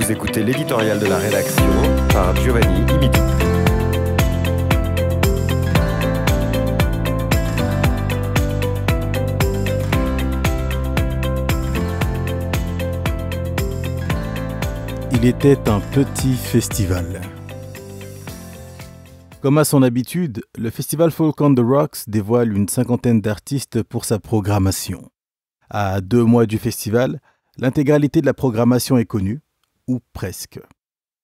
Vous écoutez l'éditorial de la rédaction par Giovanni Imiti. Il était un petit festival. Comme à son habitude, le festival Folk on the Rocks dévoile une cinquantaine d'artistes pour sa programmation. À 2 mois du festival, l'intégralité de la programmation est connue, ou presque.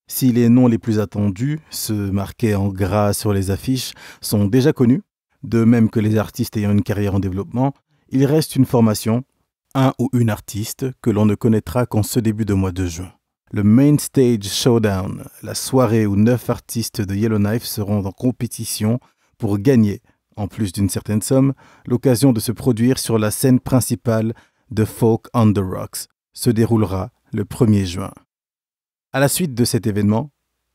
Si les noms les plus attendus, ceux marqués en gras sur les affiches, sont déjà connus, de même que les artistes ayant une carrière en développement, il reste une formation, un ou une artiste, que l'on ne connaîtra qu'en ce début de mois de juin. Le Main Stage Showdown, la soirée où 9 artistes de Yellowknife seront en compétition pour gagner, en plus d'une certaine somme, l'occasion de se produire sur la scène principale de Folk on the Rocks, se déroulera le 1er juin. À la suite de cet événement,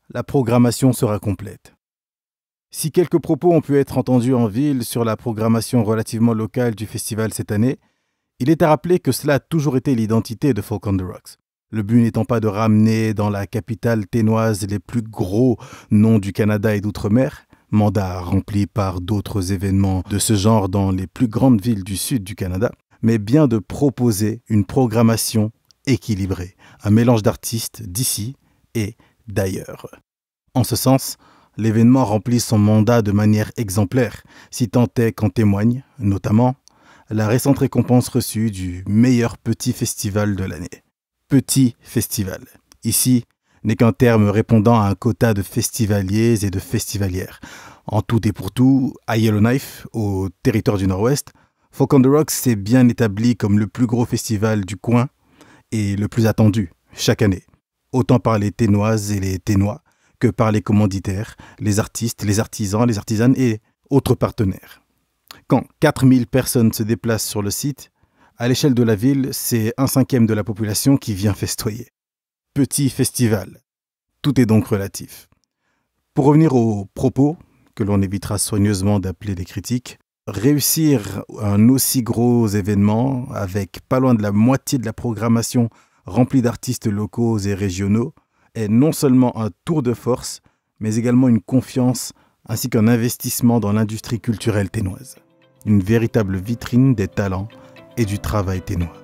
la programmation sera complète. Si quelques propos ont pu être entendus en ville sur la programmation relativement locale du festival cette année, il est à rappeler que cela a toujours été l'identité de Folk on the Rocks. Le but n'étant pas de ramener dans la capitale ténoise les plus gros noms du Canada et d'outre-mer, mandat rempli par d'autres événements de ce genre dans les plus grandes villes du sud du Canada, mais bien de proposer une programmation équilibrée, un mélange d'artistes d'ici et d'ailleurs. En ce sens, l'événement remplit son mandat de manière exemplaire, si tant est qu'en témoigne, notamment, la récente récompense reçue du meilleur petit festival de l'année. Petit festival, ici, n'est qu'un terme répondant à un quota de festivaliers et de festivalières. En tout et pour tout, à Yellowknife, au territoire du Nord-Ouest, Folk on the Rocks s'est bien établi comme le plus gros festival du coin et le plus attendu chaque année, autant par les Ténoises et les Ténois que par les commanditaires, les artistes, les artisans, les artisanes et autres partenaires. Quand 4000 personnes se déplacent sur le site, à l'échelle de la ville, c'est 1/5 de la population qui vient festoyer. Petit festival. Tout est donc relatif. Pour revenir aux propos, que l'on évitera soigneusement d'appeler des critiques, réussir un aussi gros événement, avec pas loin de la moitié de la programmation remplie d'artistes locaux et régionaux, est non seulement un tour de force, mais également une confiance ainsi qu'un investissement dans l'industrie culturelle ténoise. Une véritable vitrine des talents et du travail ténois.